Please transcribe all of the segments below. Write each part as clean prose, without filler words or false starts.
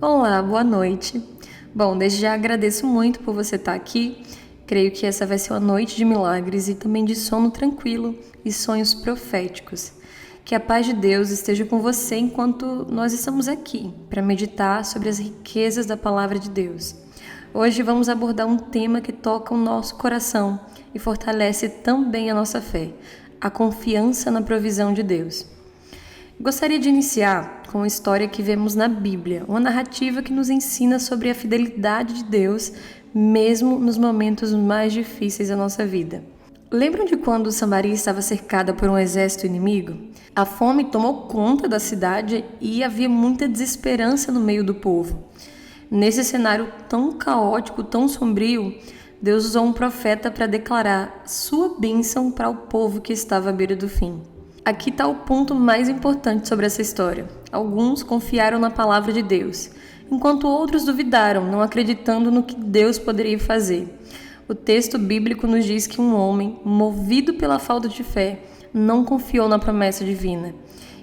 Olá, boa noite. Bom, desde já agradeço muito por você estar aqui. Creio que essa vai ser uma noite de milagres e também de sono tranquilo e sonhos proféticos. Que a paz de Deus esteja com você enquanto nós estamos aqui para meditar sobre as riquezas da palavra de Deus. Hoje vamos abordar um tema que toca o nosso coração e fortalece também a nossa fé, a confiança na provisão de Deus. Gostaria de iniciar com uma história que vemos na Bíblia, uma narrativa que nos ensina sobre a fidelidade de Deus, mesmo nos momentos mais difíceis da nossa vida. Lembram de quando Samaria estava cercada por um exército inimigo? A fome tomou conta da cidade e havia muita desesperança no meio do povo. Nesse cenário tão caótico, tão sombrio, Deus usou um profeta para declarar sua bênção para o povo que estava à beira do fim. Aqui está o ponto mais importante sobre essa história. Alguns confiaram na palavra de Deus, enquanto outros duvidaram, não acreditando no que Deus poderia fazer. O texto bíblico nos diz que um homem, movido pela falta de fé, não confiou na promessa divina.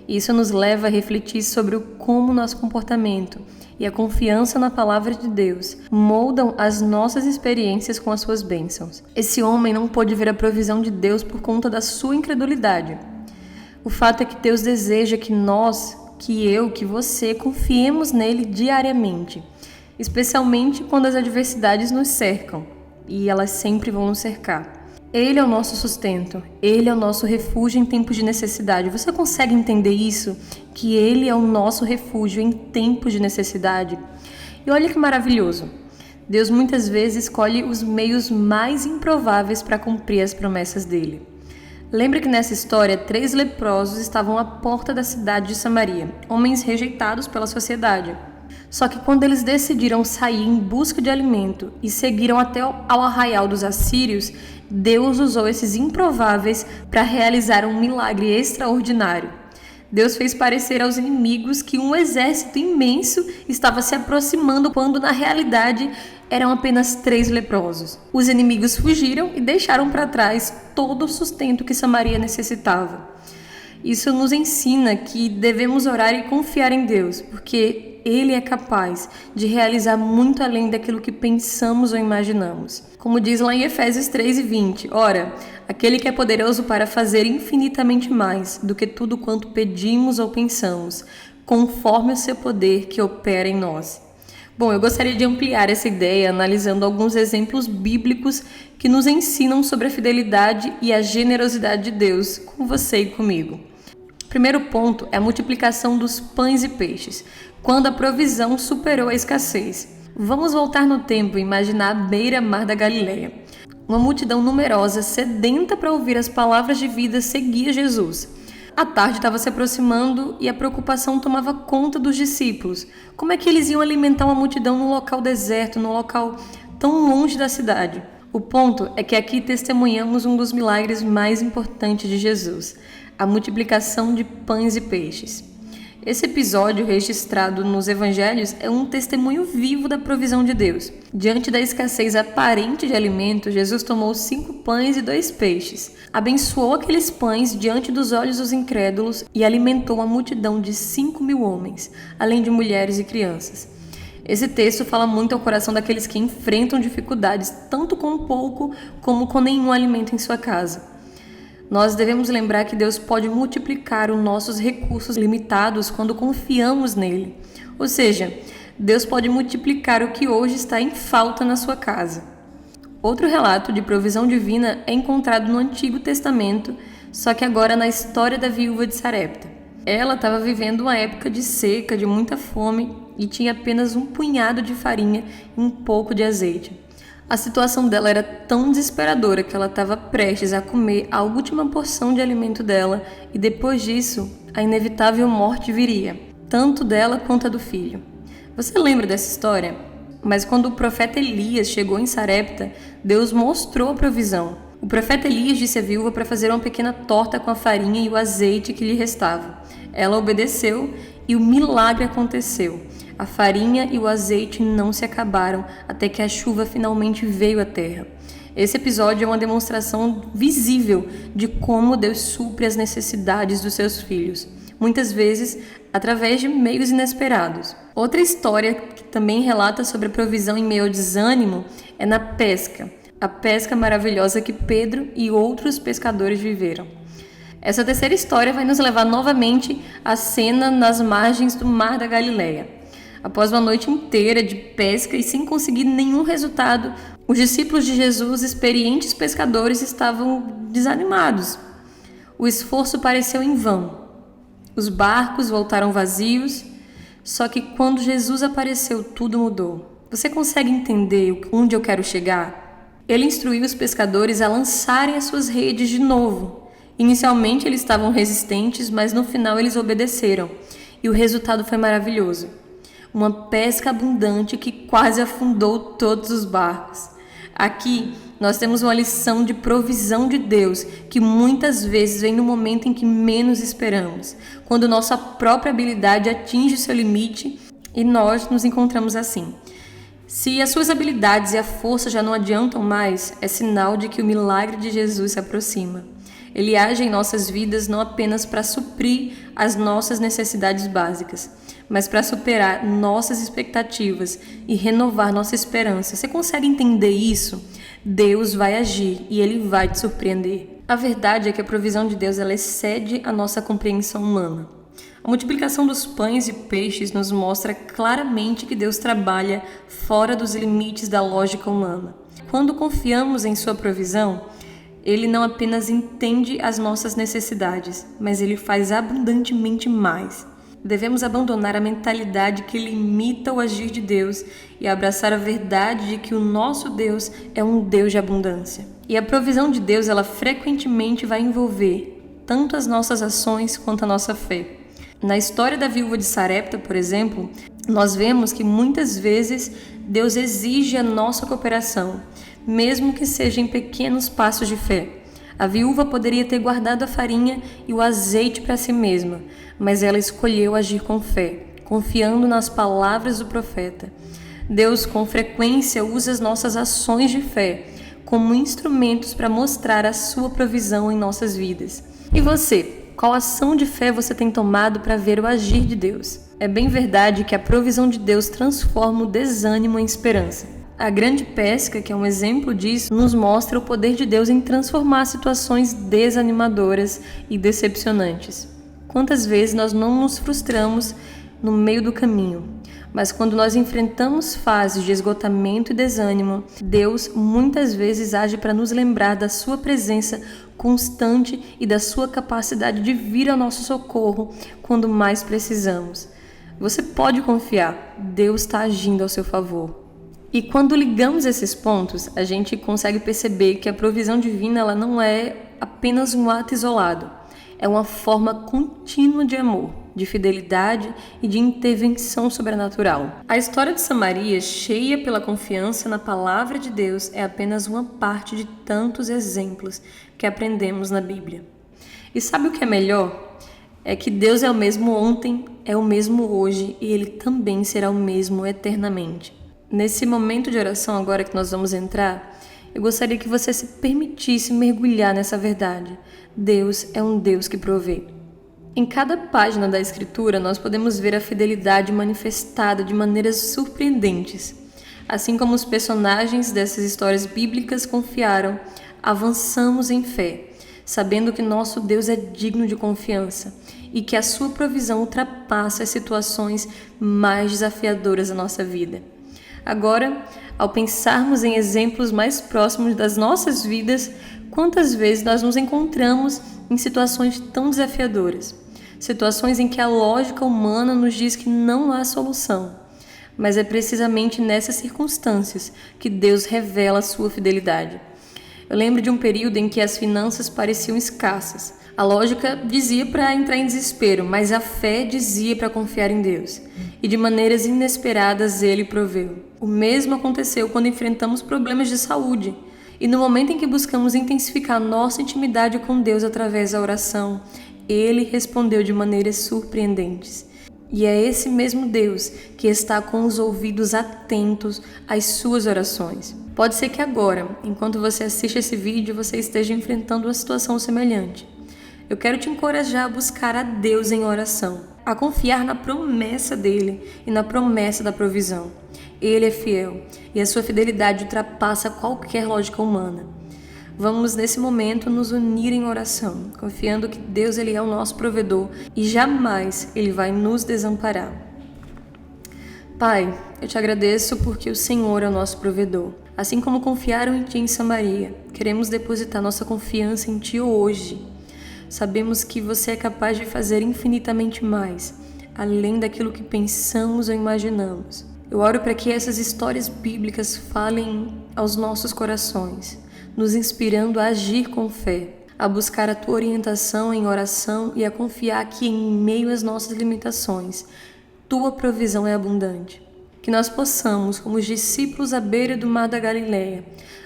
Isso nos leva a refletir sobre como nosso comportamento e a confiança na palavra de Deus moldam as nossas experiências com as suas bênçãos. Esse homem não pôde ver a provisão de Deus por conta da sua incredulidade. O fato é que Deus deseja que nós, que você confiemos nele diariamente, especialmente quando as adversidades nos cercam, e elas sempre vão nos cercar. Ele é o nosso sustento, ele é o nosso refúgio em tempos de necessidade. Você consegue entender isso? Que ele é o nosso refúgio em tempos de necessidade? E olha que maravilhoso! Deus muitas vezes escolhe os meios mais improváveis para cumprir as promessas dele. Lembra que nessa história, 3 leprosos estavam à porta da cidade de Samaria, homens rejeitados pela sociedade. Só que quando eles decidiram sair em busca de alimento e seguiram até ao arraial dos assírios, Deus usou esses improváveis para realizar um milagre extraordinário. Deus fez parecer aos inimigos que um exército imenso estava se aproximando quando na realidade eram apenas 3 leprosos. Os inimigos fugiram e deixaram para trás todo o sustento que Samaria necessitava. Isso nos ensina que devemos orar e confiar em Deus, porque Ele é capaz de realizar muito além daquilo que pensamos ou imaginamos. Como diz lá em Efésios 3:20, ora, aquele que é poderoso para fazer infinitamente mais do que tudo quanto pedimos ou pensamos, conforme o seu poder que opera em nós. Bom, eu gostaria de ampliar essa ideia analisando alguns exemplos bíblicos que nos ensinam sobre a fidelidade e a generosidade de Deus com você e comigo. O primeiro ponto é a multiplicação dos pães e peixes, quando a provisão superou a escassez. Vamos voltar no tempo e imaginar a beira-mar da Galileia. Uma multidão numerosa, sedenta para ouvir as palavras de vida, seguia Jesus. A tarde estava se aproximando e a preocupação tomava conta dos discípulos. Como é que eles iam alimentar uma multidão num local deserto, num local tão longe da cidade? O ponto é que aqui testemunhamos um dos milagres mais importantes de Jesus, a multiplicação de pães e peixes. Esse episódio registrado nos evangelhos é um testemunho vivo da provisão de Deus. Diante da escassez aparente de alimento, Jesus tomou 5 pães e 2 peixes, abençoou aqueles pães diante dos olhos dos incrédulos e alimentou uma multidão de 5.000 homens, além de mulheres e crianças. Esse texto fala muito ao coração daqueles que enfrentam dificuldades, tanto com pouco como com nenhum alimento em sua casa. Nós devemos lembrar que Deus pode multiplicar os nossos recursos limitados quando confiamos nele. Ou seja, Deus pode multiplicar o que hoje está em falta na sua casa. Outro relato de provisão divina é encontrado no Antigo Testamento, só que agora na história da viúva de Sarepta. Ela estava vivendo uma época de seca, de muita fome e tinha apenas um punhado de farinha e um pouco de azeite. A situação dela era tão desesperadora que ela estava prestes a comer a última porção de alimento dela e depois disso, a inevitável morte viria, tanto dela quanto a do filho. Você lembra dessa história? Mas quando o profeta Elias chegou em Sarepta, Deus mostrou a provisão. O profeta Elias disse à viúva para fazer uma pequena torta com a farinha e o azeite que lhe restava. Ela obedeceu e o milagre aconteceu. A farinha e o azeite não se acabaram até que a chuva finalmente veio à terra. Esse episódio é uma demonstração visível de como Deus supre as necessidades dos seus filhos. Muitas vezes, através de meios inesperados. Outra história que também relata sobre a provisão em meio ao desânimo é na pesca, a pesca maravilhosa que Pedro e outros pescadores viveram. Essa terceira história vai nos levar novamente à cena nas margens do Mar da Galileia. Após uma noite inteira de pesca e sem conseguir nenhum resultado, os discípulos de Jesus, experientes pescadores, estavam desanimados. O esforço pareceu em vão. Os barcos voltaram vazios, só que quando Jesus apareceu, tudo mudou. Você consegue entender onde eu quero chegar? Ele instruiu os pescadores a lançarem as suas redes de novo. Inicialmente eles estavam resistentes, mas no final eles obedeceram. E o resultado foi maravilhoso. Uma pesca abundante que quase afundou todos os barcos. Aqui nós temos uma lição de provisão de Deus, que muitas vezes vem no momento em que menos esperamos, quando nossa própria habilidade atinge o seu limite e nós nos encontramos assim. Se as suas habilidades e a força já não adiantam mais, é sinal de que o milagre de Jesus se aproxima. Ele age em nossas vidas não apenas para suprir as nossas necessidades básicas, mas para superar nossas expectativas e renovar nossa esperança. Você consegue entender isso? Deus vai agir e Ele vai te surpreender. A verdade é que a provisão de Deus ela excede a nossa compreensão humana. A multiplicação dos pães e peixes nos mostra claramente que Deus trabalha fora dos limites da lógica humana. Quando confiamos em Sua provisão, Ele não apenas entende as nossas necessidades, mas Ele faz abundantemente mais. Devemos abandonar a mentalidade que limita o agir de Deus e abraçar a verdade de que o nosso Deus é um Deus de abundância. E a provisão de Deus, ela frequentemente vai envolver tanto as nossas ações quanto a nossa fé. Na história da viúva de Sarepta, por exemplo, nós vemos que muitas vezes Deus exige a nossa cooperação, mesmo que seja em pequenos passos de fé. A viúva poderia ter guardado a farinha e o azeite para si mesma, mas ela escolheu agir com fé, confiando nas palavras do profeta. Deus, com frequência, usa as nossas ações de fé como instrumentos para mostrar a sua provisão em nossas vidas. E você? Qual ação de fé você tem tomado para ver o agir de Deus? É bem verdade que a provisão de Deus transforma o desânimo em esperança. A grande pesca, que é um exemplo disso, nos mostra o poder de Deus em transformar situações desanimadoras e decepcionantes. Quantas vezes nós não nos frustramos no meio do caminho, mas quando nós enfrentamos fases de esgotamento e desânimo, Deus muitas vezes age para nos lembrar da sua presença constante e da sua capacidade de vir ao nosso socorro quando mais precisamos. Você pode confiar, Deus está agindo ao seu favor. E quando ligamos esses pontos, a gente consegue perceber que a provisão divina ela não é apenas um ato isolado. É uma forma contínua de amor, de fidelidade e de intervenção sobrenatural. A história de Samaria, cheia pela confiança na palavra de Deus, é apenas uma parte de tantos exemplos que aprendemos na Bíblia. E sabe o que é melhor? É que Deus é o mesmo ontem, é o mesmo hoje e Ele também será o mesmo eternamente. Nesse momento de oração agora que nós vamos entrar, eu gostaria que você se permitisse mergulhar nessa verdade. Deus é um Deus que provê. Em cada página da Escritura, nós podemos ver a fidelidade manifestada de maneiras surpreendentes. Assim como os personagens dessas histórias bíblicas confiaram, avançamos em fé, sabendo que nosso Deus é digno de confiança e que a sua provisão ultrapassa as situações mais desafiadoras da nossa vida. Agora, ao pensarmos em exemplos mais próximos das nossas vidas, quantas vezes nós nos encontramos em situações tão desafiadoras? Situações em que a lógica humana nos diz que não há solução. Mas é precisamente nessas circunstâncias que Deus revela a sua fidelidade. Eu lembro de um período em que as finanças pareciam escassas. A lógica dizia para entrar em desespero, mas a fé dizia para confiar em Deus. E de maneiras inesperadas Ele proveu. O mesmo aconteceu quando enfrentamos problemas de saúde. E no momento em que buscamos intensificar nossa intimidade com Deus através da oração, Ele respondeu de maneiras surpreendentes. E é esse mesmo Deus que está com os ouvidos atentos às suas orações. Pode ser que agora, enquanto você assiste esse vídeo, você esteja enfrentando uma situação semelhante. Eu quero te encorajar a buscar a Deus em oração. a confiar na promessa dele e na promessa da provisão. Ele é fiel e a sua fidelidade ultrapassa qualquer lógica humana. Vamos nesse momento nos unir em oração, confiando que Deus ele é o nosso provedor e jamais ele vai nos desamparar. Pai, eu te agradeço porque o Senhor é o nosso provedor. Assim como confiaram em Ti em Samaria, queremos depositar nossa confiança em Ti hoje. Sabemos que Você é capaz de fazer infinitamente mais, além daquilo que pensamos ou imaginamos. Eu oro para que essas histórias bíblicas falem aos nossos corações, nos inspirando a agir com fé, a buscar a Tua orientação em oração e a confiar que em meio às nossas limitações, Tua provisão é abundante. Que nós possamos, como os discípulos à beira do mar da Galileia,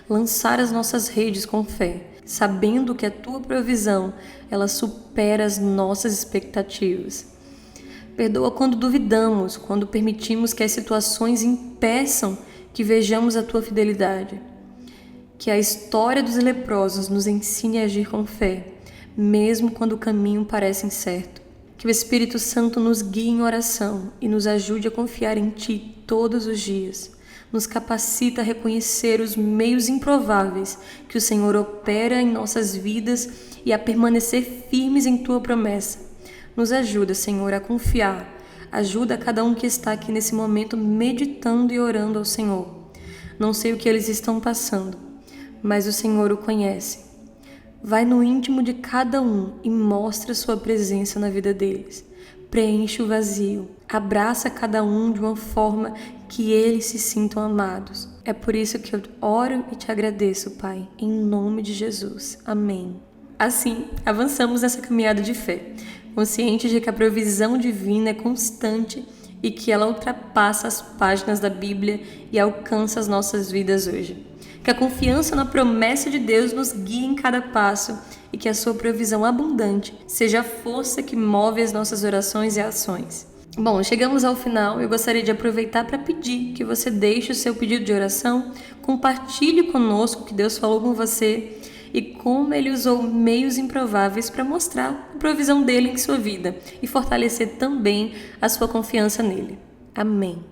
lançar as nossas redes com fé, sabendo que a Tua provisão, ela supera as nossas expectativas. Perdoa quando duvidamos, quando permitimos que as situações impeçam que vejamos a Tua fidelidade. Que a história dos leprosos nos ensine a agir com fé, mesmo quando o caminho parece incerto. Que o Espírito Santo nos guie em oração e nos ajude a confiar em Ti todos os dias. Nos capacita a reconhecer os meios improváveis que o Senhor opera em nossas vidas e a permanecer firmes em Tua promessa. Nos ajuda, Senhor, a confiar. Ajuda a cada um que está aqui nesse momento meditando e orando ao Senhor. Não sei o que eles estão passando, mas o Senhor o conhece. Vai no íntimo de cada um e mostra sua presença na vida deles. Preenche o vazio. Abraça cada um de uma forma que eles se sintam amados. É por isso que eu oro e te agradeço, Pai, em nome de Jesus. Amém. Assim, avançamos nessa caminhada de fé, conscientes de que a provisão divina é constante e que ela ultrapassa as páginas da Bíblia e alcança as nossas vidas hoje. Que a confiança na promessa de Deus nos guie em cada passo e que a sua provisão abundante seja a força que move as nossas orações e ações. Bom, chegamos ao final. Eu gostaria de aproveitar para pedir que você deixe o seu pedido de oração, compartilhe conosco o que Deus falou com você e como Ele usou meios improváveis para mostrar a provisão dele em sua vida e fortalecer também a sua confiança nele. Amém.